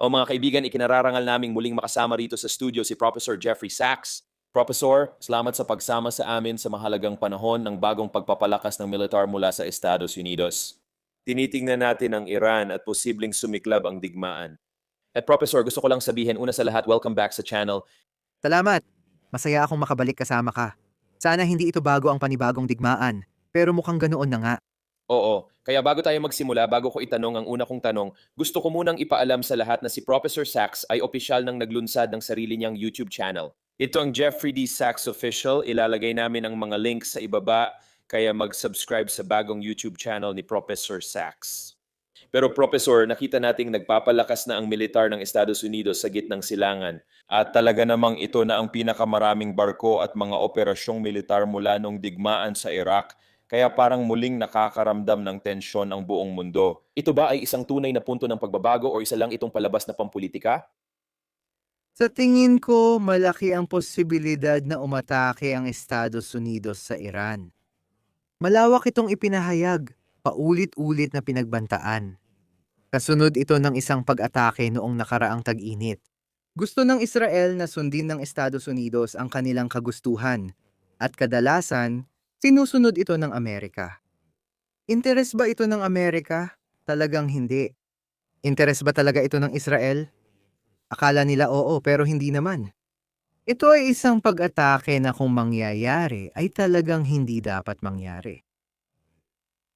O mga kaibigan, ikinararangal naming muling makasama rito sa studio si Professor Jeffrey Sachs. Professor, salamat sa pagsama sa amin sa mahalagang panahon ng bagong pagpapalakas ng militar mula sa Estados Unidos. Tinitingnan natin ang Iran at posibleng sumiklab ang digmaan. At Professor, gusto ko lang sabihin, una sa lahat, welcome back sa channel. Salamat! Masaya akong makabalik kasama ka. Sana hindi ito bago ang panibagong digmaan, pero mukhang ganoon na nga. Oo, kaya bago tayo magsimula, bago ko itanong ang una kong tanong, gusto ko munang ipaalam sa lahat na si Professor Sachs ay opisyal ng naglunsad ng sarili niyang YouTube channel. Ito ang Jeffrey D. Sachs Official. Ilalagay namin ang mga links sa ibaba, kaya mag-subscribe sa bagong YouTube channel ni Professor Sachs. Pero Professor, nakita nating nagpapalakas na ang militar ng Estados Unidos sa gitnang silangan. At talaga namang ito na ang pinakamaraming barko at mga operasyong militar mula nung digmaan sa Iraq. Kaya parang muling nakakaramdam ng tensyon ang buong mundo. Ito ba ay isang tunay na punto ng pagbabago o isa lang itong palabas na pampulitika? Sa tingin ko, malaki ang posibilidad na umatake ang Estados Unidos sa Iran. Malawak itong ipinahayag, paulit-ulit na pinagbantaan. Kasunod ito ng isang pag-atake noong nakaraang tag-init. Gusto ng Israel na sundin ng Estados Unidos ang kanilang kagustuhan, at kadalasan, sinusunod ito ng Amerika. Interes ba ito ng Amerika? Talagang hindi. Interes ba talaga ito ng Israel? Akala nila oo pero hindi naman. Ito ay isang pag-atake na kung mangyayari ay talagang hindi dapat mangyari.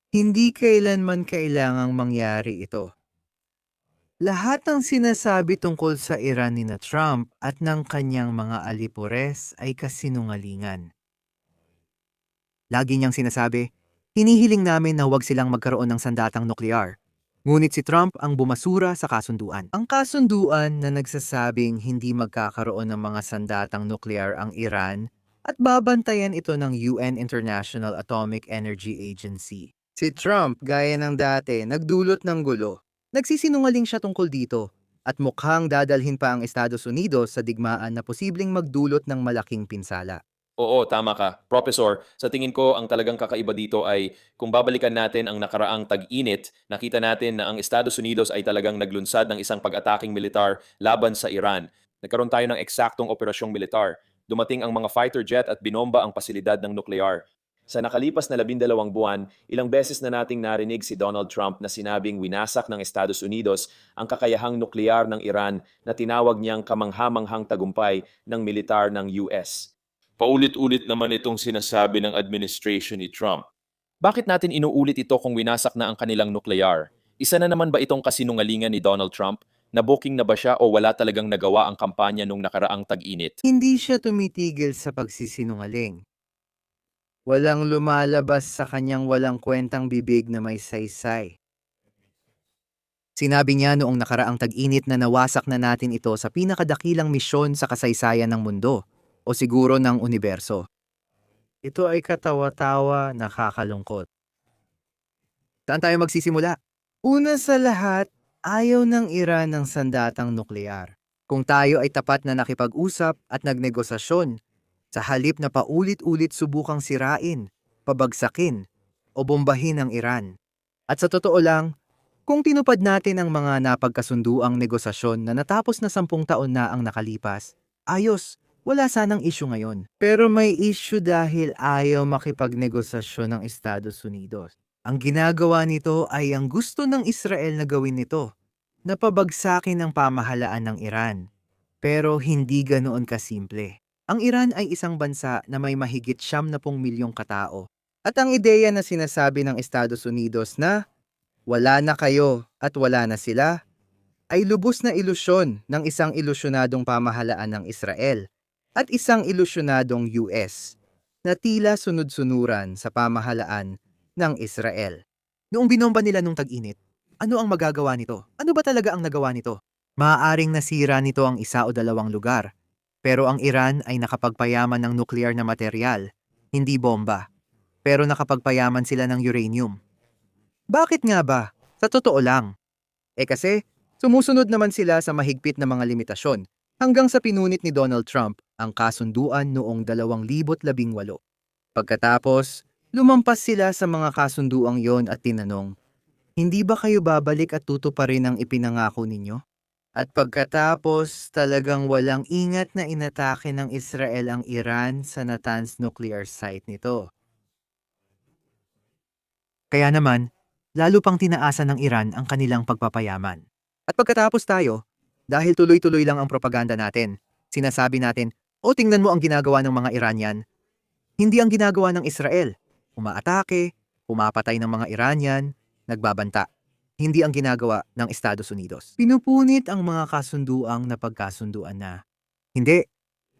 Hindi kailanman kailangang mangyari ito. Lahat ng sinasabi tungkol sa Iran ni na Trump at ng kanyang mga alipores ay kasinungalingan. Lagi niyang sinasabi, hinihiling namin na huwag silang magkaroon ng sandatang nuklear. Ngunit si Trump ang bumasura sa kasunduan. Ang kasunduan na nagsasabing hindi magkakaroon ng mga sandatang nuklear ang Iran at babantayan ito ng UN International Atomic Energy Agency. Si Trump, gaya ng dati, nagdulot ng gulo. Nagsisinungaling siya tungkol dito at mukhang dadalhin pa ang Estados Unidos sa digmaan na posibleng magdulot ng malaking pinsala. Oo, tama ka. Professor, sa tingin ko ang talagang kakaiba dito ay kung babalikan natin ang nakaraang tag-init, nakita natin na ang Estados Unidos ay talagang naglunsad ng isang pag-ataking militar laban sa Iran. Nagkaroon tayo ng eksaktong operasyong militar. Dumating ang mga fighter jet at binomba ang pasilidad ng nuklear. Sa nakalipas na 12 buwan, ilang beses na nating narinig si Donald Trump na sinabing winasak ng Estados Unidos ang kakayahang nuklear ng Iran na tinawag niyang kamanghamanghang tagumpay ng militar ng US. Paulit-ulit naman itong sinasabi ng administration ni Trump. Bakit natin inuulit ito kung winasak na ang kanilang nuklear? Isa na naman ba itong kasinungalingan ni Donald Trump? Nabuking na ba siya o wala talagang nagawa ang kampanya nung nakaraang tag-init? Hindi siya tumitigil sa pagsisinungaling. Walang lumalabas sa kanyang walang kwentang bibig na may saysay. Sinabi niya noong nakaraang tag-init na nawasak na natin ito sa pinakadakilang misyon sa kasaysayan ng mundo o siguro ng universo. Ito ay katawa-tawa, nakakalungkot. Saan tayo magsisimula? Una sa lahat, ayaw ng Iran ng sandatang nuklear. Kung tayo ay tapat na nakipag-usap at nagnegosasyon, sa halip na paulit-ulit subukang sirain, pabagsakin, o bombahin ang Iran. At sa totoo lang, kung tinupad natin ang mga napagkasunduang negosasyon na natapos na 10 taon na ang nakalipas, ayos, wala sanang issue ngayon. Pero may issue dahil ayaw makipagnegosasyon ng Estados Unidos. Ang ginagawa nito ay ang gusto ng Israel na gawin nito, na pabagsakin ang pamahalaan ng Iran. Pero hindi ganoon kasimple. Ang Iran ay isang bansa na may mahigit 70 milyong katao. At ang ideya na sinasabi ng Estados Unidos na wala na kayo at wala na sila ay lubos na ilusyon ng isang ilusyonadong pamahalaan ng Israel at isang ilusyonadong US na tila sunod-sunuran sa pamahalaan ng Israel. Noong binomba nila nung tag-init, ano ang magagawa nito? Ano ba talaga ang nagawa nito? Maaaring nasira nito ang isa o dalawang lugar, pero ang Iran ay nakapagpayaman ng nuclear na material, hindi bomba, pero nakapagpayaman sila ng uranium. Bakit nga ba? Sa totoo lang. Kasi, sumusunod naman sila sa mahigpit na mga limitasyon hanggang sa pinunit ni Donald Trump ang kasunduan noong 2018. Pagkatapos, lumampas sila sa mga kasunduang yon at tinanong, hindi ba kayo babalik at tutuparin ang ipinangako ninyo? At pagkatapos talagang walang ingat na inatake ng Israel ang Iran sa Natanz nuclear site nito. Kaya naman, lalo pang tinaasan ng Iran ang kanilang pagpapayaman. At pagkatapos tayo, dahil tuloy-tuloy lang ang propaganda natin, sinasabi natin, o tingnan mo ang ginagawa ng mga Iranian, hindi ang ginagawa ng Israel. Umaatake, pumapatay ng mga Iranian, nagbabanta. Hindi ang ginagawa ng Estados Unidos. Pinupunit ang mga kasunduang napagkasunduan na. Hindi.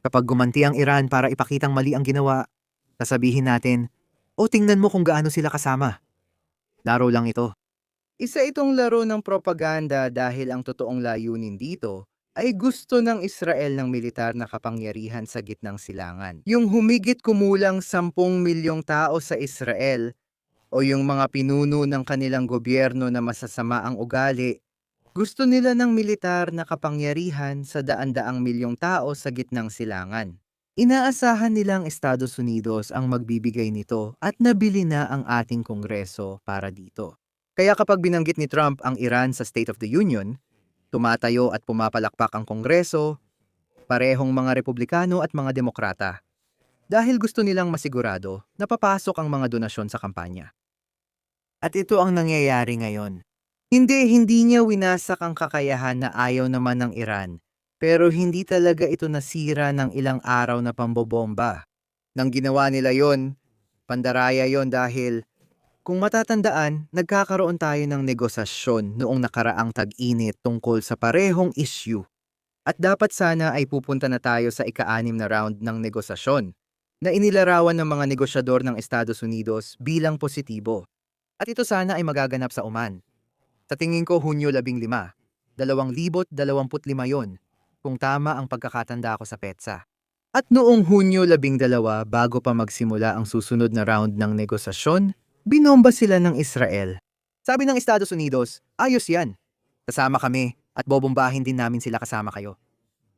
Kapag gumanti ang Iran para ipakitang mali ang ginawa, sasabihin natin, o tingnan mo kung gaano sila kasama. Laro lang ito. Isa itong laro ng propaganda dahil ang totoong layunin dito ay gusto ng Israel ng militar na kapangyarihan sa gitnang silangan. Yung humigit kumulang 10 milyong tao sa Israel o yung mga pinuno ng kanilang gobyerno na masasama ang ugali, gusto nila ng militar na kapangyarihan sa daan-daang milyong tao sa gitnang silangan. Inaasahan nilang Estados Unidos ang magbibigay nito at nabili na ang ating Kongreso para dito. Kaya kapag binanggit ni Trump ang Iran sa State of the Union, tumatayo at pumapalakpak ang Kongreso, parehong mga Republikano at mga Demokrata. Dahil gusto nilang masigurado na papasok ang mga donasyon sa kampanya. At ito ang nangyayari ngayon. Hindi niya winasak ang kakayahan na ayaw naman ng Iran, pero hindi talaga ito nasira ng ilang araw na pambobomba. Nang ginawa nila yon, pandaraya yon dahil kung matatandaan, nagkakaroon tayo ng negosasyon noong nakaraang tag-init tungkol sa parehong issue. At dapat sana ay pupunta na tayo sa ika-6 na round ng negosasyon na inilarawan ng mga negosyador ng Estados Unidos bilang positibo. At ito sana ay magaganap sa Oman. Sa tingin ko Hunyo 15, 2025 yon, kung tama ang pagkakatanda ko sa petsa. At noong Hunyo 12 bago pa magsimula ang susunod na round ng negosasyon, binomba sila ng Israel. Sabi ng Estados Unidos, ayos yan. Kasama kami at bobombahin din namin sila kasama kayo.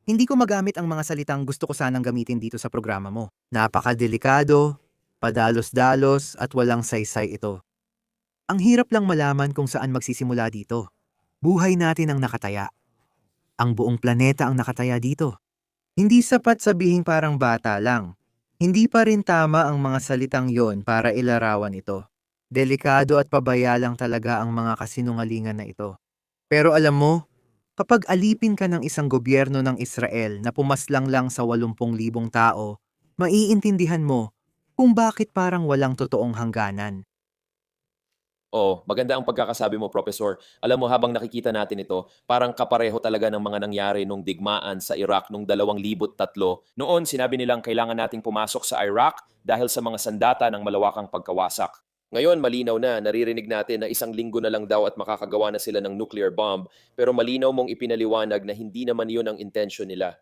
Hindi ko magamit ang mga salitang gusto ko sanang gamitin dito sa programa mo. Napakadelikado, padalos-dalos at walang saysay ito. Ang hirap lang malaman kung saan magsisimula dito. Buhay natin ang nakataya. Ang buong planeta ang nakataya dito. Hindi sapat sabihing parang bata lang. Hindi pa rin tama ang mga salitang yon para ilarawan ito. Delikado at pabaya lang talaga ang mga kasinungalingan na ito. Pero alam mo, kapag alipin ka ng isang gobyerno ng Israel na pumaslang lang sa 80,000 tao, maiintindihan mo kung bakit parang walang totoong hangganan. Oo, maganda ang pagkakasabi mo, Professor. Alam mo, habang nakikita natin ito, parang kapareho talaga ng mga nangyari nung digmaan sa Iraq noong 2003. Noon, sinabi nilang kailangan nating pumasok sa Iraq dahil sa mga sandata ng malawakang pagkawasak. Ngayon, malinaw na, naririnig natin na 1 linggo na lang daw at makakagawa na sila ng nuclear bomb, pero malinaw mong ipinaliwanag na hindi naman yun ang intensyon nila.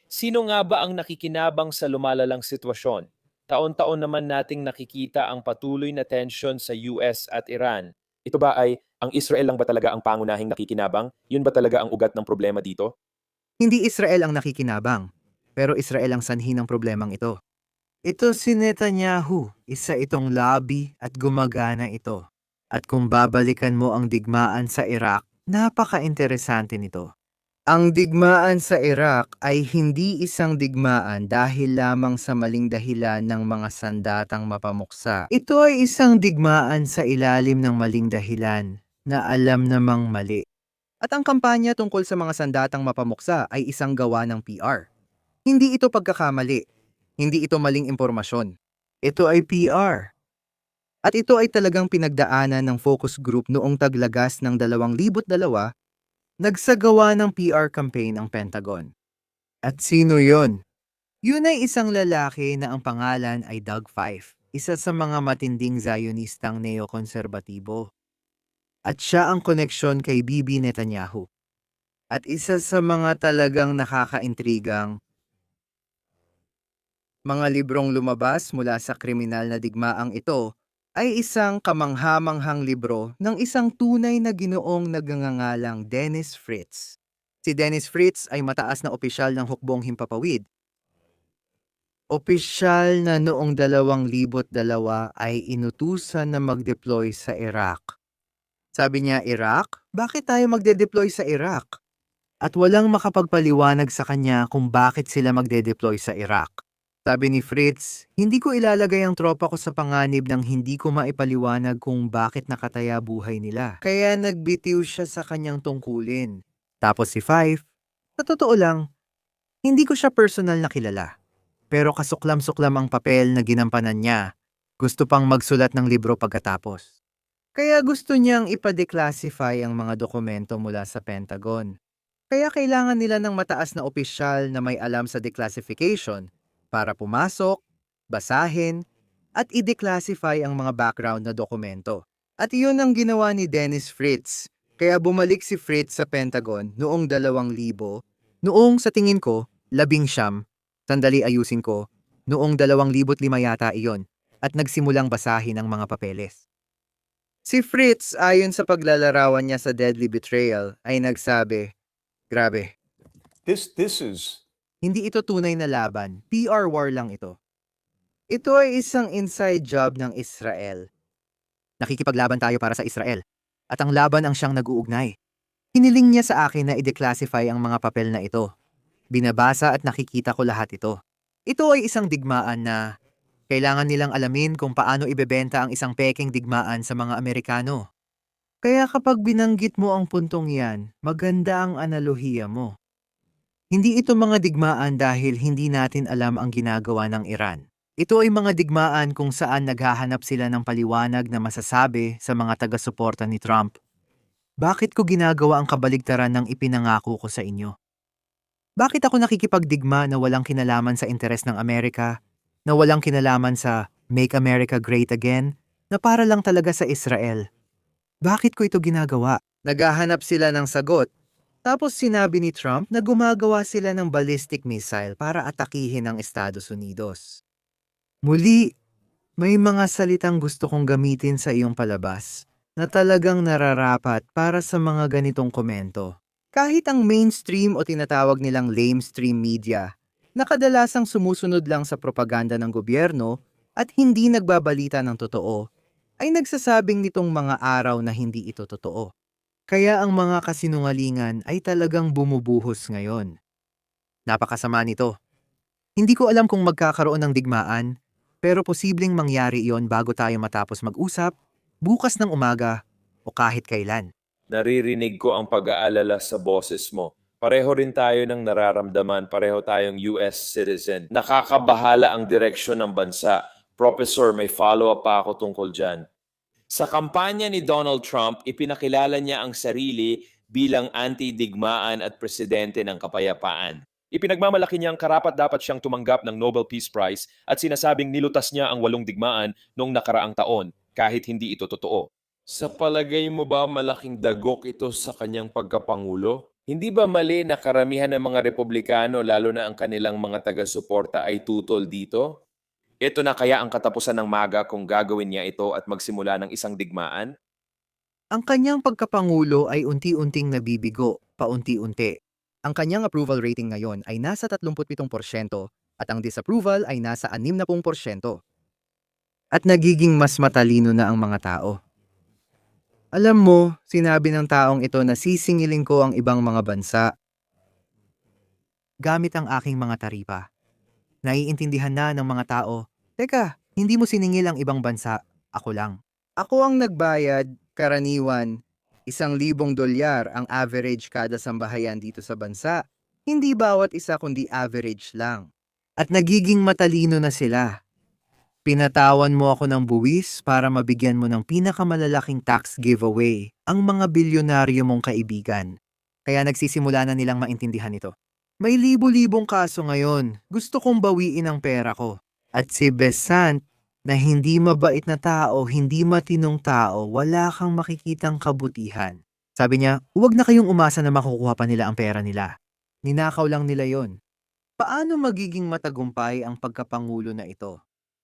Sino nga ba ang nakikinabang sa lumalalang sitwasyon? Taon-taon naman nating nakikita ang patuloy na tensyon sa US at Iran. Ito ba ay ang Israel lang ba talaga ang pangunahing nakikinabang? Yun ba talaga ang ugat ng problema dito? Hindi Israel ang nakikinabang, pero Israel ang sanhi ng problemang ito. Ito si Netanyahu, isa itong lobby at gumagana ito. At kung babalikan mo ang digmaan sa Iraq, napaka-interesante nito. Ang digmaan sa Iraq ay hindi isang digmaan dahil lamang sa maling dahilan ng mga sandatang mapamuksa. Ito ay isang digmaan sa ilalim ng maling dahilan na alam namang mali. At ang kampanya tungkol sa mga sandatang mapamuksa ay isang gawa ng PR. Hindi ito pagkakamali. Hindi ito maling impormasyon. Ito ay PR. At ito ay talagang pinagdaanan ng focus group noong taglagas ng 2002. Nagsagawa ng PR campaign ang Pentagon. At sino yon? Yun ay isang lalaki na ang pangalan ay Doug Fife, isa sa mga matinding Zionistang neokonserbatibo. At siya ang koneksyon kay Bibi Netanyahu. At isa sa mga talagang nakakaintrigang mga librong lumabas mula sa kriminal na digmaang ito ay isang kamangha-manghang libro ng isang tunay na ginoong nagngangalang Dennis Fritz. Si Dennis Fritz ay mataas na opisyal ng hukbong himpapawid. Opisyal na noong 2002 ay inutusan na mag-deploy sa Iraq. Sabi niya, Iraq? Bakit tayo magde-deploy sa Iraq? At walang makapagpaliwanag sa kanya kung bakit sila magde-deploy sa Iraq. Sabi ni Fritz, hindi ko ilalagay ang tropa ko sa panganib nang hindi ko maipaliwanag kung bakit nakataya buhay nila. Kaya nagbitiw siya sa kanyang tungkulin. Tapos si Five, sa totoo lang, hindi ko siya personal na kilala. Pero kasuklam-suklam ang papel na ginampanan niya. Gusto pang magsulat ng libro pagkatapos. Kaya gusto niyang ipa-declassify ang mga dokumento mula sa Pentagon. Kaya kailangan nila ng mataas na opisyal na may alam sa declassification para pumasok, basahin, at i-declassify ang mga background na dokumento. At iyon ang ginawa ni Dennis Fritz. Kaya bumalik si Fritz sa Pentagon noong 2000, noong sa tingin ko, 19, sandali ayusin ko, noong 2005 yata iyon, at nagsimulang basahin ang mga papeles. Si Fritz, ayon sa paglalarawan niya sa Deadly Betrayal, ay nagsabi, "Grabe, This is hindi ito tunay na laban, PR war lang ito. Ito ay isang inside job ng Israel. Nakikipaglaban tayo para sa Israel, at ang laban ang siyang nag-uugnay. Hiniling niya sa akin na i-declassify ang mga papel na ito. Binabasa at nakikita ko lahat ito. Ito ay isang digmaan na kailangan nilang alamin kung paano ibebenta ang isang peking digmaan sa mga Amerikano. Kaya kapag binanggit mo ang puntong yan, maganda ang analohiya mo. Hindi ito mga digmaan dahil hindi natin alam ang ginagawa ng Iran. Ito ay mga digmaan kung saan naghahanap sila ng paliwanag na masasabi sa mga taga-suporta ni Trump. Bakit ko ginagawa ang kabaligtaran ng ipinangako ko sa inyo? Bakit ako nakikipagdigma na walang kinalaman sa interes ng Amerika, na walang kinalaman sa Make America Great Again, na para lang talaga sa Israel? Bakit ko ito ginagawa? Naghahanap sila ng sagot. Tapos sinabi ni Trump na gumagawa sila ng ballistic missile para atakihin ang Estados Unidos. Muli, may mga salitang gusto kong gamitin sa iyong palabas na talagang nararapat para sa mga ganitong komento. Kahit ang mainstream o tinatawag nilang lamestream media, na kadalasang sumusunod lang sa propaganda ng gobyerno at hindi nagbabalita ng totoo, ay nagsasabing nitong mga araw na hindi ito totoo. Kaya ang mga kasinungalingan ay talagang bumubuhos ngayon. Napakasama nito. Hindi ko alam kung magkakaroon ng digmaan, pero posibleng mangyari iyon bago tayo matapos mag-usap, bukas ng umaga, o kahit kailan. Naririnig ko ang pag-aalala sa boses mo. Pareho rin tayo ng nararamdaman, pareho tayong US citizen. Nakakabahala ang direksyon ng bansa. Professor, may follow-up pa ako tungkol dyan. Sa kampanya ni Donald Trump, ipinakilala niya ang sarili bilang anti-digmaan at presidente ng kapayapaan. Ipinagmamalaki niyang karapat-dapat siyang tumanggap ng Nobel Peace Prize at sinasabing nilutas niya ang 8 digmaan noong nakaraang taon kahit hindi ito totoo. Sa palagay mo ba malaking dagok ito sa kanyang pagkapangulo? Hindi ba mali na karamihan ng mga Republikano, lalo na ang kanilang mga taga-suporta, ay tutol dito? Ito na kaya ang katapusan ng MAGA kung gagawin niya ito at magsimula ng isang digmaan? Ang kanyang pagkapangulo ay unti-unting nabibigo, paunti-unti. Ang kanyang approval rating ngayon ay nasa 37% at ang disapproval ay nasa 60%. At nagiging mas matalino na ang mga tao. Alam mo, sinabi ng taong ito na sisingilin ko ang ibang mga bansa gamit ang aking mga taripa. Naiintindihan na ng mga tao, teka, hindi mo siningil ang ibang bansa, ako lang. Ako ang nagbayad, karaniwan, $1,000 ang average kada sambahayan dito sa bansa. Hindi bawat isa kundi average lang. At nagiging matalino na sila. Pinatawan mo ako ng buwis para mabigyan mo ng pinakamalalaking tax giveaway ang mga bilyonaryo mong kaibigan. Kaya nagsisimula na nilang maintindihan ito. May libo-libong kaso ngayon. Gusto kong bawiin ang pera ko. At si Besant, na hindi mabait na tao, hindi matinong tao, wala kang makikitang kabutihan. Sabi niya, huwag na kayong umasa na makukuha pa nila ang pera nila. Ninakaw lang nila yon. Paano magiging matagumpay ang pagkapangulo na ito?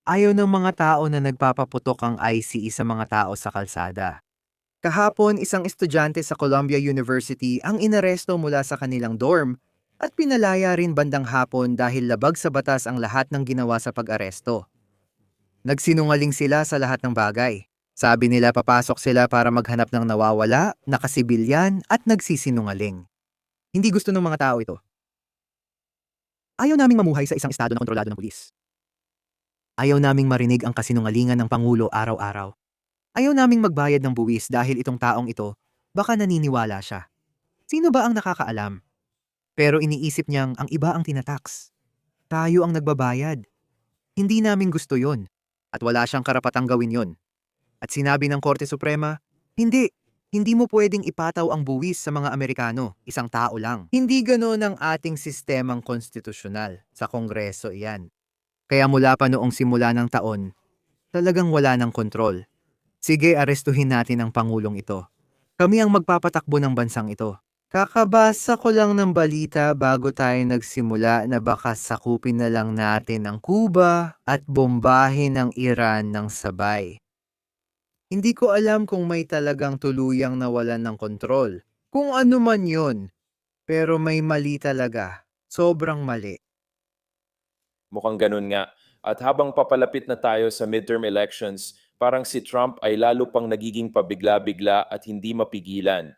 Ayaw ng mga tao na nagpapaputok ang ICE sa mga tao sa kalsada. Kahapon, isang estudyante sa Columbia University ang inaresto mula sa kanilang dorm at pinalaya rin bandang hapon dahil labag sa batas ang lahat ng ginawa sa pag-aresto. Nagsinungaling sila sa lahat ng bagay. Sabi nila papasok sila para maghanap ng nawawala, nakasibilyan at nagsisinungaling. Hindi gusto ng mga tao ito. Ayaw naming mamuhay sa isang estado na kontrolado ng pulis. Ayaw naming marinig ang kasinungalingan ng Pangulo araw-araw. Ayaw naming magbayad ng buwis dahil itong taong ito, baka naniniwala siya. Sino ba ang nakakaalam? Pero iniisip niyang ang iba ang tinatax. Tayo ang nagbabayad. Hindi namin gusto yon. At wala siyang karapatang gawin yon. At sinabi ng Korte Suprema, hindi mo pwedeng ipataw ang buwis sa mga Amerikano, isang tao lang. Hindi ganoon ang ating sistemang konstitusyonal. Sa Kongreso iyan. Kaya mula pa noong simula ng taon, talagang wala ng kontrol. Sige, arestuhin natin ang Pangulong ito. Kami ang magpapatakbo ng bansang ito. Kakabasa ko lang ng balita bago tayo nagsimula na baka sakupin na lang natin ang Cuba at bombahin ang Iran ng sabay. Hindi ko alam kung may talagang tuluyang nawalan ng kontrol. Kung ano man yon, pero may mali talaga. Sobrang mali. Mukhang ganun nga. At habang papalapit na tayo sa midterm elections, parang si Trump ay lalo pang nagiging pabigla-bigla at hindi mapigilan.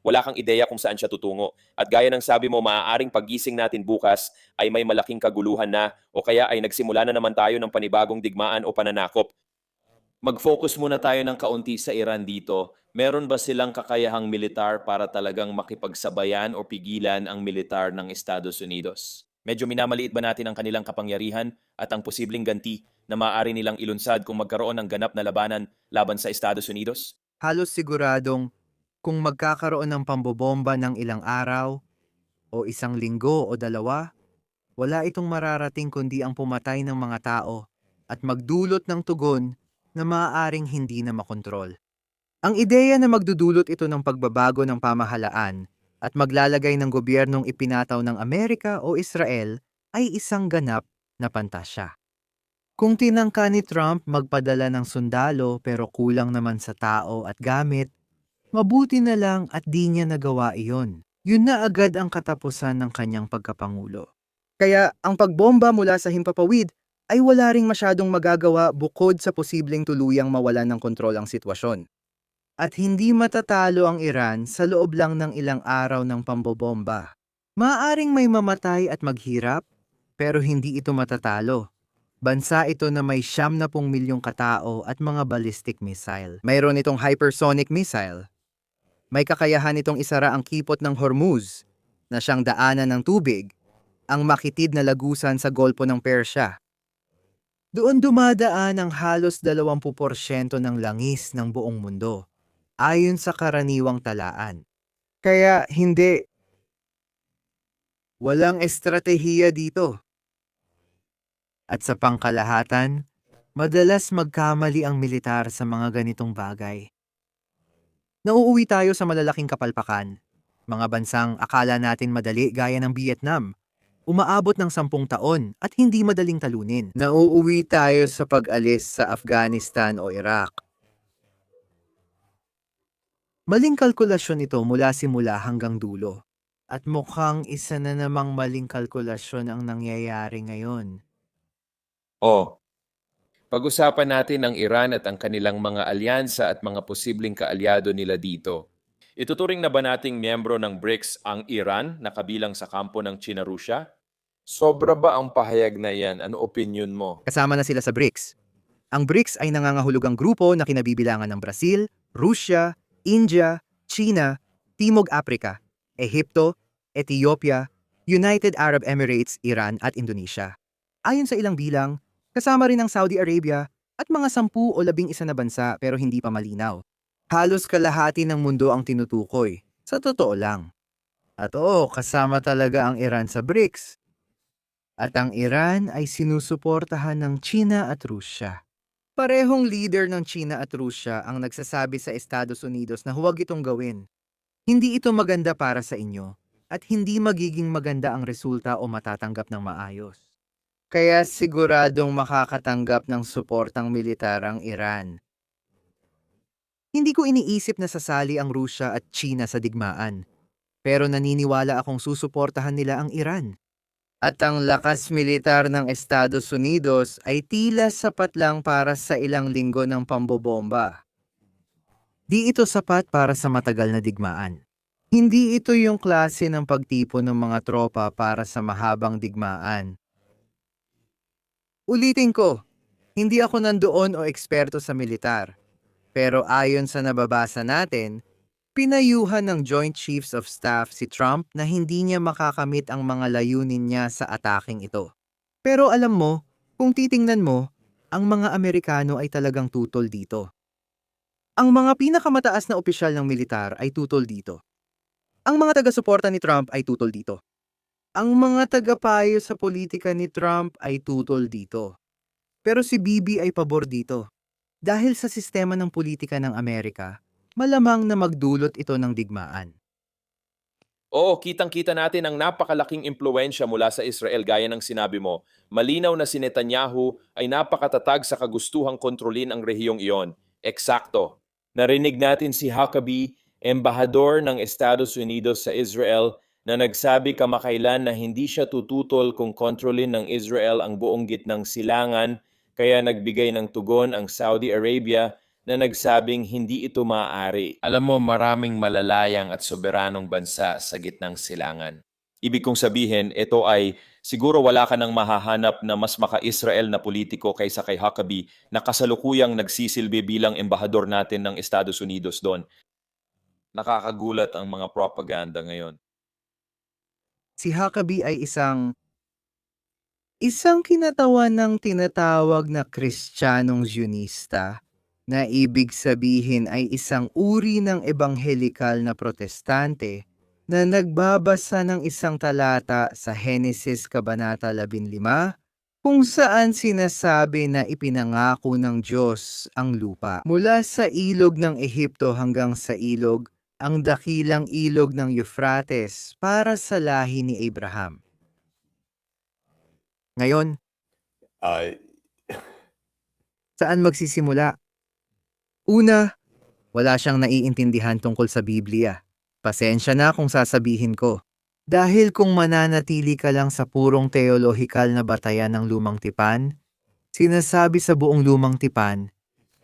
Wala kang ideya kung saan siya tutungo. At gaya ng sabi mo, maaaring paggising natin bukas ay may malaking kaguluhan na o kaya ay nagsimula na naman tayo ng panibagong digmaan o pananakop. Mag-focus muna tayo ng kaunti sa Iran dito. Meron ba silang kakayahang militar para talagang makipagsabayan o pigilan ang militar ng Estados Unidos? Medyo minamaliit ba natin ang kanilang kapangyarihan at ang posibleng ganti na maaari nilang ilunsad kung magkaroon ng ganap na labanan laban sa Estados Unidos? Halos siguradong kung magkakaroon ng pambobomba ng ilang araw o isang linggo o dalawa, wala itong mararating kundi ang pumatay ng mga tao at magdulot ng tugon na maaaring hindi na makontrol. Ang ideya na magdudulot ito ng pagbabago ng pamahalaan at maglalagay ng gobyernong ipinataw ng Amerika o Israel ay isang ganap na pantasya. Kung tinangka ni Trump magpadala ng sundalo pero kulang naman sa tao at gamit, mabuti na lang at di niya nagawa iyon. Yun na agad ang katapusan ng kanyang pagkapangulo. Kaya ang pagbomba mula sa himpapawid ay wala ring masyadong magagawa bukod sa posibleng tuluyang mawalan ng kontrol ang sitwasyon. At hindi matatalo ang Iran sa loob lang ng ilang araw ng pambobomba. Maaaring may mamatay at maghirap, pero hindi ito matatalo. Bansa ito na may 70 milyong katao at mga ballistic missile. Mayroon itong hypersonic missile. May kakayahan itong isara ang kipot ng Hormuz, na siyang daanan ng tubig, ang makitid na lagusan sa Golpo ng Persya. Doon dumadaan ang halos 20% ng langis ng buong mundo, ayon sa karaniwang talaan. Kaya walang estratehiya dito. At sa pangkalahatan, madalas magkamali ang militar sa mga ganitong bagay. Nauuwi tayo sa malalaking kapalpakan, mga bansang akala natin madali gaya ng Vietnam, umaabot ng 10 taon at hindi madaling talunin. Nauuwi tayo sa pag-alis sa Afghanistan o Iraq. Maling kalkulasyon ito mula simula hanggang dulo. At mukhang isa na namang maling kalkulasyon ang nangyayari ngayon. Pag-usapan natin ang Iran at ang kanilang mga alyansa at mga posibleng kaalyado nila dito. Ituturing na ba nating miyembro ng BRICS ang Iran na kabilang sa kampo ng China-Rusya? Sobra ba ang pahayag na yan? Ano opinion mo? Kasama na sila sa BRICS. Ang BRICS ay nangangahulugang grupo na kinabibilangan ng Brazil, Rusya, India, China, Timog Africa, Ehipto, Ethiopia, United Arab Emirates, Iran at Indonesia. Ayon sa ilang bilang, kasama rin ang Saudi Arabia at mga 10 o 11 na bansa pero hindi pa malinaw. Halos kalahati ng mundo ang tinutukoy, sa totoo lang. At oo, kasama talaga ang Iran sa BRICS. At ang Iran ay sinusuportahan ng China at Rusya. Parehong leader ng China at Rusya ang nagsasabi sa Estados Unidos na huwag itong gawin. Hindi ito maganda para sa inyo at hindi magiging maganda ang resulta o matatanggap ng maayos. Kaya siguradong makakatanggap ng suportang militar ang Iran. Hindi ko iniisip na sasali ang Rusya at China sa digmaan, pero naniniwala akong susuportahan nila ang Iran. At ang lakas militar ng Estados Unidos ay tila sapat lang para sa ilang linggo ng pambobomba. Di ito sapat para sa matagal na digmaan. Hindi ito yung klase ng pagtipon ng mga tropa para sa mahabang digmaan. Ulitin ko, hindi ako nandoon o eksperto sa militar. Pero ayon sa nababasa natin, pinayuhan ng Joint Chiefs of Staff si Trump na hindi niya makakamit ang mga layunin niya sa ataking ito. Pero alam mo, kung titingnan mo, ang mga Amerikano ay talagang tutol dito. Ang mga pinakamataas na opisyal ng militar ay tutol dito. Ang mga taga-suporta ni Trump ay tutol dito. Ang mga tagapayo sa politika ni Trump ay tutol dito. Pero si Bibi ay pabor dito. Dahil sa sistema ng politika ng Amerika, malamang na magdulot ito ng digmaan. Oo, kitang-kita natin ang napakalaking impluensya mula sa Israel gaya ng sinabi mo. Malinaw na si Netanyahu ay napakatatag sa kagustuhang kontrolin ang rehiyong iyon. Eksakto. Narinig natin si Huckabee, embahador ng Estados Unidos sa Israel, na nagsabi kamakailan na hindi siya tututol kung kontrolin ng Israel ang buong gitnang silangan, kaya nagbigay ng tugon ang Saudi Arabia na nagsabing hindi ito maaari. Alam mo, maraming malalayang at soberanong bansa sa gitnang silangan. Ibig kong sabihin, ito ay siguro wala ka nang mahahanap na mas maka-Israel na politiko kaysa kay Huckabee na kasalukuyang nagsisilbi bilang embahador natin ng Estados Unidos doon. Nakakagulat ang mga propaganda ngayon. Si Huckabee ay isang kinatawan ng tinatawag na Kristiyanong Zionista na ibig sabihin ay isang uri ng ebanghelikal na protestante na nagbabasa ng isang talata sa Henesis Kabanata 15 kung saan sinasabi na ipinangako ng Diyos ang lupa mula sa ilog ng Ehipto hanggang sa ilog, ang dakilang ilog ng Euphrates para sa lahi ni Abraham. Ngayon, Uh, saan magsisimula? Una, wala siyang naiintindihan tungkol sa Biblia. Pasensya na kung sasabihin ko. Dahil kung mananatili ka lang sa purong teolohikal na batayan ng lumang tipan, sinasabi sa buong lumang tipan,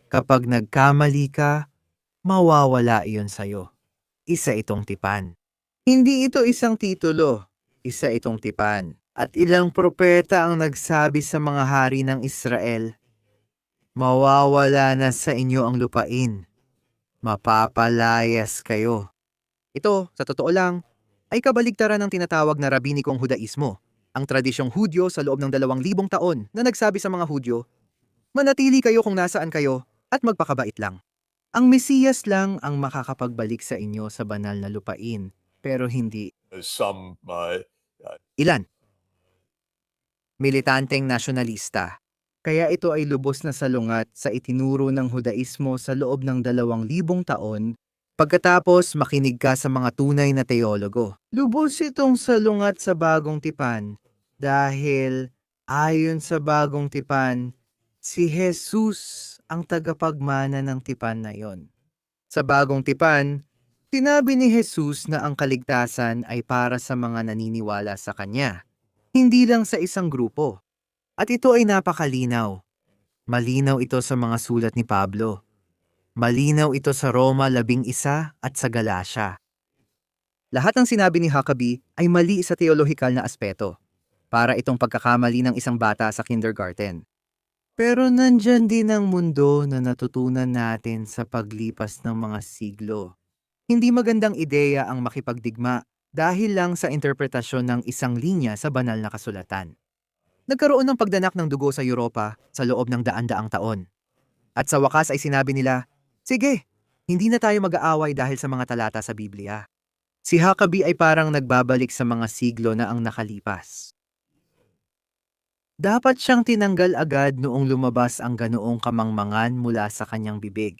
kapag nagkamali ka, mawawala iyon sa'yo. Isa itong tipan. Hindi ito isang titulo, isa itong tipan. At ilang propeta ang nagsabi sa mga hari ng Israel, mawawala na sa inyo ang lupain. Mapapalayas kayo. Ito, sa totoo lang, ay kabaligtaran ng tinatawag na rabinikong Hudaismo, ang tradisyong Hudyo sa loob ng 2,000 taon na nagsabi sa mga Hudyo, manatili kayo kung nasaan kayo at magpakabait lang. Ang Mesiyas lang ang makakapagbalik sa inyo sa banal na lupain, pero hindi some ilan. Militanteng nasyonalista. Kaya ito ay lubos na salungat sa itinuro ng Hudaismo sa loob ng 2,000 taon pagkatapos makinig ka sa mga tunay na teologo. Lubos itong salungat sa bagong tipan dahil ayon sa bagong tipan, si Jesus ang tagapagmana ng tipan na iyon. Sa bagong tipan, sinabi ni Jesus na ang kaligtasan ay para sa mga naniniwala sa Kanya, hindi lang sa isang grupo. At ito ay napakalinaw. Malinaw ito sa mga sulat ni Pablo. Malinaw ito sa Roma 11 at sa Galacia. Lahat ng sinabi ni Huckabee ay mali sa teolohikal na aspeto. Para itong pagkakamali ng isang bata sa kindergarten. Pero nandyan din ang mundo na natutunan natin sa paglipas ng mga siglo. Hindi magandang ideya ang makipagdigma dahil lang sa interpretasyon ng isang linya sa banal na kasulatan. Nagkaroon ng pagdanak ng dugo sa Europa sa loob ng daan-daang taon. At sa wakas ay sinabi nila, sige, hindi na tayo mag-aaway dahil sa mga talata sa Biblia. Si Huckabee ay parang nagbabalik sa mga siglo na ang nakalipas. Dapat siyang tinanggal agad noong lumabas ang ganoong kamangmangan mula sa kanyang bibig.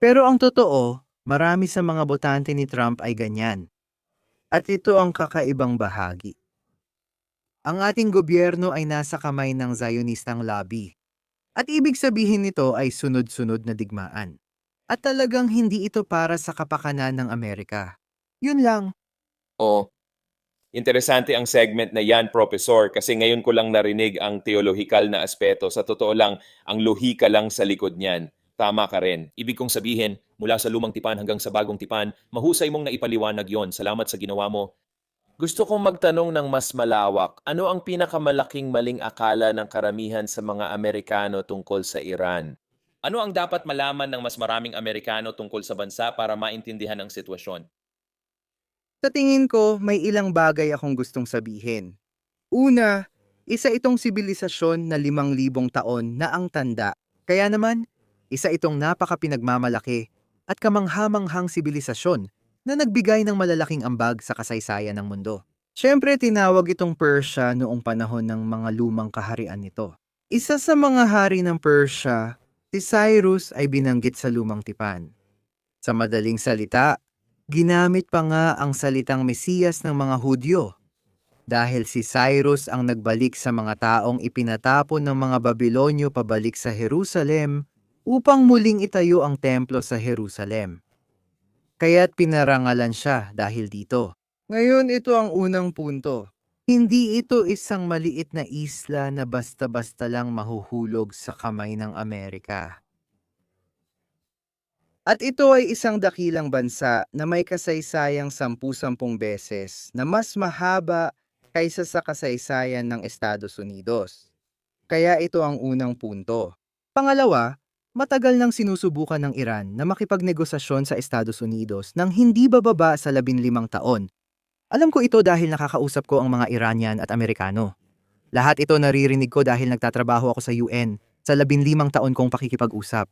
Pero ang totoo, marami sa mga botante ni Trump ay ganyan. At ito ang kakaibang bahagi. Ang ating gobyerno ay nasa kamay ng Zionistang lobby. At ibig sabihin nito ay sunod-sunod na digmaan. At talagang hindi ito para sa kapakanan ng Amerika. Yun lang. O, interesante ang segment na yan, Professor, kasi ngayon ko lang narinig ang teolohikal na aspeto. Sa totoo lang, ang lohika lang sa likod niyan. Tama ka rin. Ibig kong sabihin, mula sa lumang tipan hanggang sa bagong tipan, mahusay mong naipaliwanag yon. Salamat sa ginawa mo. Gusto kong magtanong ng mas malawak. Ano ang pinakamalaking maling akala ng karamihan sa mga Amerikano tungkol sa Iran? Ano ang dapat malaman ng mas maraming Amerikano tungkol sa bansa para maintindihan ang sitwasyon? Sa tingin ko, may ilang bagay akong gustong sabihin. Una, isa itong sibilisasyon na 5,000 taon na ang tanda. Kaya naman, isa itong napaka-pinagmamalaki at kamanghamanghang sibilisasyon na nagbigay ng malalaking ambag sa kasaysayan ng mundo. Siyempre, tinawag itong Persia noong panahon ng mga lumang kaharian nito. Isa sa mga hari ng Persia, si Cyrus ay binanggit sa lumang tipan. Sa madaling salita, ginamit pa nga ang salitang Mesiyas ng mga Hudyo dahil si Cyrus ang nagbalik sa mga taong ipinatapon ng mga Babilonyo pabalik sa Jerusalem upang muling itayo ang templo sa Jerusalem. Kaya't pinarangalan siya dahil dito. Ngayon ito ang unang punto. Hindi ito isang maliit na isla na basta-basta lang mahuhulog sa kamay ng Amerika. At ito ay isang dakilang bansa na may kasaysayang 10-10 beses na mas mahaba kaysa sa kasaysayan ng Estados Unidos. Kaya ito ang unang punto. Pangalawa, matagal nang sinusubukan ng Iran na makipagnegosasyon sa Estados Unidos nang hindi bababa sa 15 taon. Alam ko ito dahil nakakausap ko ang mga Iranian at Amerikano. Lahat ito naririnig ko dahil nagtatrabaho ako sa UN sa 15 taon kong pakikipag-usap.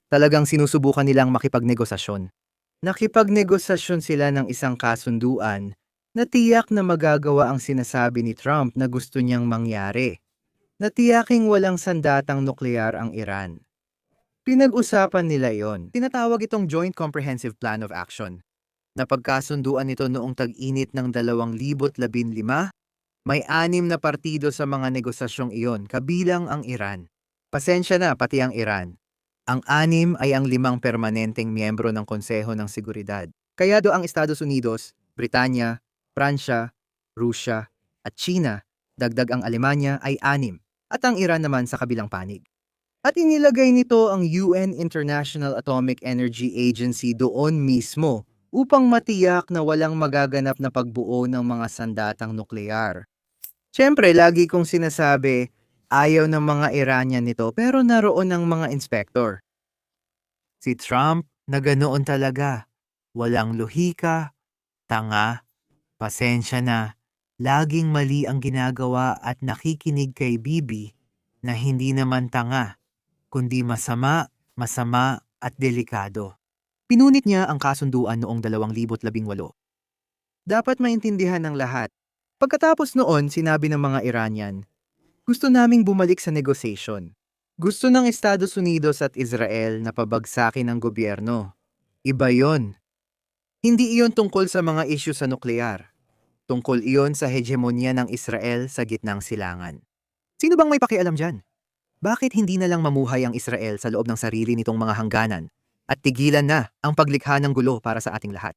Talagang sinusubukan nilang makipagnegosasyon. Nakipagnegosasyon sila ng isang kasunduan na tiyak na magagawa ang sinasabi ni Trump na gusto niyang mangyari. Na tiyaking walang sandatang nuklear ang Iran. Pinag-usapan nila yon. Tinatawag itong Joint Comprehensive Plan of Action. Napagkasunduan ito noong tag-init ng 2015, may 6 na partido sa mga negosasyong iyon, kabilang ang Iran. Pasensya na, pati ang Iran. Ang 6 ay ang 5 permanenteng miyembro ng Konseho ng Seguridad. Kaya do ang Estados Unidos, Britanya, Pransya, Rusya, at China, dagdag ang Alemanya ay 6, at ang Iran naman sa kabilang panig. At inilagay nito ang UN International Atomic Energy Agency doon mismo upang matiyak na walang magaganap na pagbuo ng mga sandatang nuklear. Siyempre, lagi kong sinasabi, ayaw ng mga Iranian nito pero naroon ang mga inspektor. Si Trump na ganoon talaga. Walang lohika, tanga, pasensya na, laging mali ang ginagawa at nakikinig kay Bibi na hindi naman tanga, kundi masama, masama at delikado. Pinunit niya ang kasunduan noong 2018. Dapat maintindihan ng lahat. Pagkatapos noon, sinabi ng mga Iranian, gusto naming bumalik sa negotiation. Gusto ng Estados Unidos at Israel na pabagsakin ang gobyerno. Iba yon. Hindi iyon tungkol sa mga isyu sa nuklear. Tungkol iyon sa hegemonya ng Israel sa gitnang silangan. Sino bang may pakialam dyan? Bakit hindi na lang mamuhay ang Israel sa loob ng sarili nitong mga hangganan at tigilan na ang paglikha ng gulo para sa ating lahat?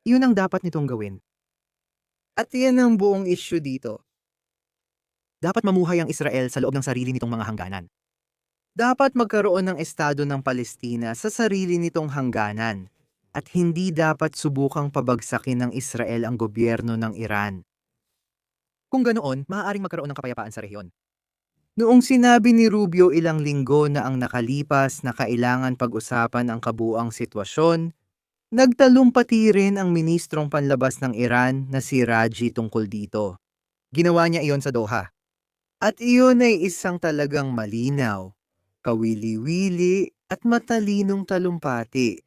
Iyon ang dapat nitong gawin. At yan ang buong issue dito. Dapat mamuhay ang Israel sa loob ng sarili nitong mga hangganan. Dapat magkaroon ng estado ng Palestina sa sarili nitong hangganan. At hindi dapat subukang pabagsakin ng Israel ang gobyerno ng Iran. Kung ganoon, maaaring magkaroon ng kapayapaan sa rehiyon. Noong sinabi ni Rubio ilang linggo na ang nakalipas na kailangan pag-usapan ang kabuuang sitwasyon, nagtalumpati rin ang ministrong panlabas ng Iran na si Raji tungkol dito. Ginawa niya iyon sa Doha. At iyon ay isang talagang malinaw, kawili-wili at matalinong talumpati.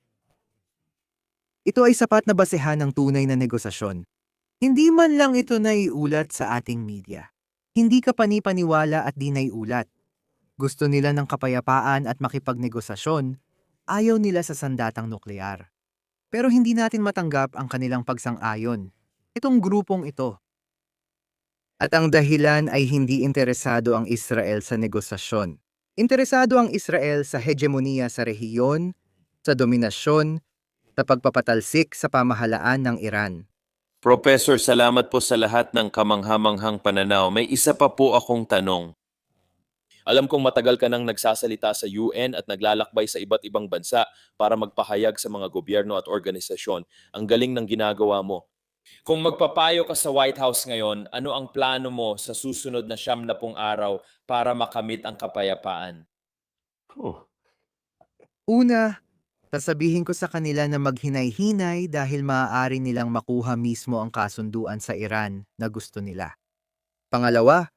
Ito ay sapat na basehan ng tunay na negosasyon. Hindi man lang ito naiulat sa ating media. Hindi ka panipaniwala at di naiulat. Gusto nila ng kapayapaan at makipagnegosasyon, ayaw nila sa sandatang nuklear. Pero hindi natin matanggap ang kanilang pagsang-ayon. Itong grupong ito. At ang dahilan ay hindi interesado ang Israel sa negosasyon. Interesado ang Israel sa hegemoniya sa rehiyon, sa dominasyon, sa pagpapatalsik sa pamahalaan ng Iran. Professor, salamat po sa lahat ng kamanghamanghang pananaw. May isa pa po akong tanong. Alam kong matagal ka nang nagsasalita sa UN at naglalakbay sa iba't ibang bansa para magpahayag sa mga gobyerno at organisasyon. Ang galing ng ginagawa mo. Kung magpapayo ka sa White House ngayon, ano ang plano mo sa susunod na 70 araw para makamit ang kapayapaan? Whew. Una, sasabihin ko sa kanila na maghinay-hinay dahil maaari nilang makuha mismo ang kasunduan sa Iran na gusto nila. Pangalawa,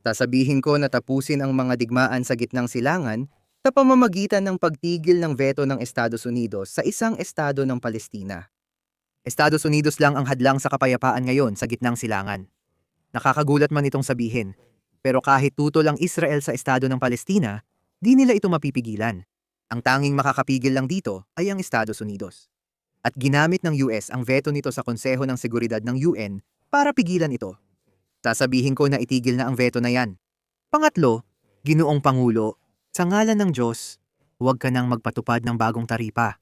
sasabihin ko na tapusin ang mga digmaan sa gitnang silangan sa pamamagitan ng pagtigil ng veto ng Estados Unidos sa isang estado ng Palestina. Estados Unidos lang ang hadlang sa kapayapaan ngayon sa gitnang silangan. Nakakagulat man itong sabihin, pero kahit tutol ang Israel sa estado ng Palestina, di nila ito mapipigilan. Ang tanging makakapigil lang dito ay ang Estados Unidos. At ginamit ng US ang veto nito sa Konseho ng Seguridad ng UN para pigilan ito. Sasabihin ko na itigil na ang veto na yan. Pangatlo, Ginoong Pangulo, sa ngalan ng Diyos, huwag ka nang magpatupad ng bagong taripa.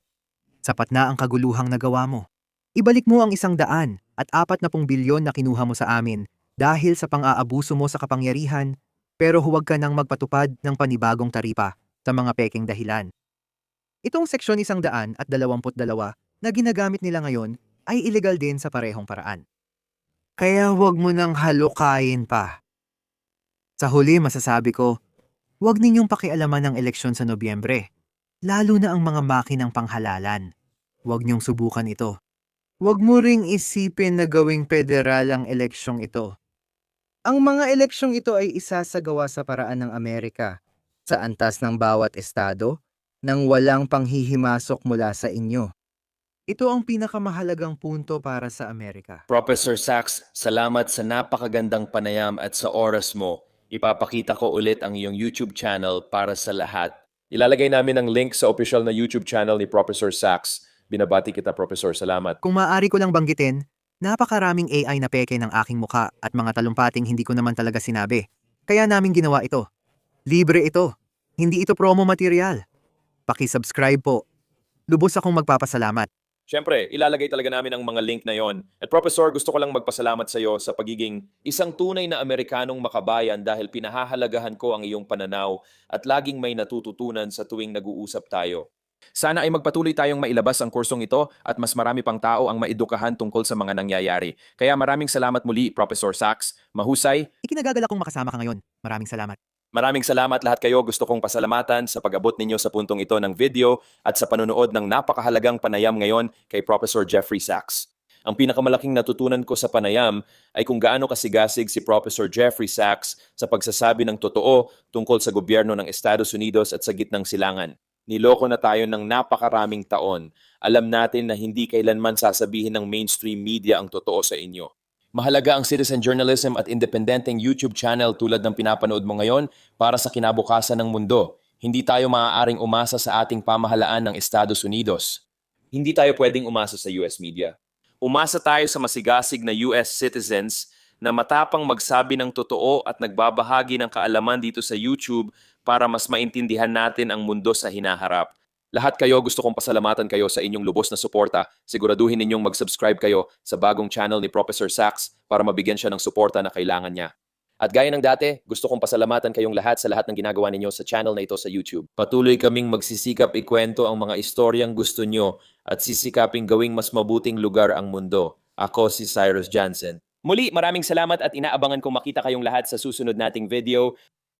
Sapat na ang kaguluhang nagawa mo. Ibalik mo ang 100 at 40 bilyon na kinuha mo sa amin dahil sa pang-aabuso mo sa kapangyarihan, pero huwag ka nang magpatupad ng panibagong taripa sa mga peking dahilan. Itong seksyon 122 na ginagamit nila ngayon ay ilegal din sa parehong paraan. Kaya huwag mo nang halukayin pa. Sa huli masasabi ko, huwag ninyong pakialaman ang eleksyon sa Nobyembre, lalo na ang mga makinang panghalalan. Huwag niyong subukan ito. Huwag mo ring isipin na gawing federal ang eleksyong ito. Ang mga eleksyong ito ay isasagawa sa paraan ng Amerika, sa antas ng bawat estado, nang walang panghihimasok mula sa inyo. Ito ang pinakamahalagang punto para sa Amerika. Professor Sachs, salamat sa napakagandang panayam at sa oras mo. Ipapakita ko ulit ang iyong YouTube channel para sa lahat. Ilalagay namin ang link sa official na YouTube channel ni Professor Sachs. Binabati kita, Professor. Salamat. Kung maaari ko lang banggitin, napakaraming AI na peke ng aking muka at mga talumpating hindi ko naman talaga sinabi. Kaya namin ginawa ito. Libre ito. Hindi ito promo material. Paki-subscribe po. Lubos akong magpapasalamat. Siyempre, ilalagay talaga namin ang mga link na yon. At Professor, gusto ko lang magpasalamat sa iyo sa pagiging isang tunay na Amerikanong makabayan dahil pinahahalagahan ko ang iyong pananaw at laging may natututunan sa tuwing nag-uusap tayo. Sana ay magpatuloy tayong mailabas ang kursong ito at mas marami pang tao ang maedukahan tungkol sa mga nangyayari. Kaya maraming salamat muli, Professor Sachs. Mahusay. Ikinagagalak kong makasama ka ngayon. Maraming salamat. Maraming salamat lahat kayo. Gusto kong pasalamatan sa pag-abot ninyo sa puntong ito ng video at sa panonood ng napakahalagang panayam ngayon kay Professor Jeffrey Sachs. Ang pinakamalaking natutunan ko sa panayam ay kung gaano kasigasig si Professor Jeffrey Sachs sa pagsasabi ng totoo tungkol sa gobyerno ng Estados Unidos at sa gitnang silangan. Niloko na tayo ng napakaraming taon. Alam natin na hindi kailanman sasabihin ng mainstream media ang totoo sa inyo. Mahalaga ang citizen journalism at independenteng YouTube channel tulad ng pinapanood mo ngayon para sa kinabukasan ng mundo. Hindi tayo maaaring umasa sa ating pamahalaan ng Estados Unidos. Hindi tayo pwedeng umasa sa US media. Umasa tayo sa masigasig na US citizens na matapang magsabi ng totoo at nagbabahagi ng kaalaman dito sa YouTube para mas maintindihan natin ang mundo sa hinaharap. Lahat kayo, gusto kong pasalamatan kayo sa inyong lubos na suporta. Siguraduhin ninyong mag-subscribe kayo sa bagong channel ni Professor Sachs para mabigyan siya ng suporta na kailangan niya. At gaya ng dati, gusto kong pasalamatan kayong lahat sa lahat ng ginagawa ninyo sa channel na ito sa YouTube. Patuloy kaming magsisikap ikwento ang mga istoryang gusto nyo at sisikaping gawing mas mabuting lugar ang mundo. Ako si Cyrus Jansen. Muli, maraming salamat at inaabangan kong makita kayong lahat sa susunod nating video.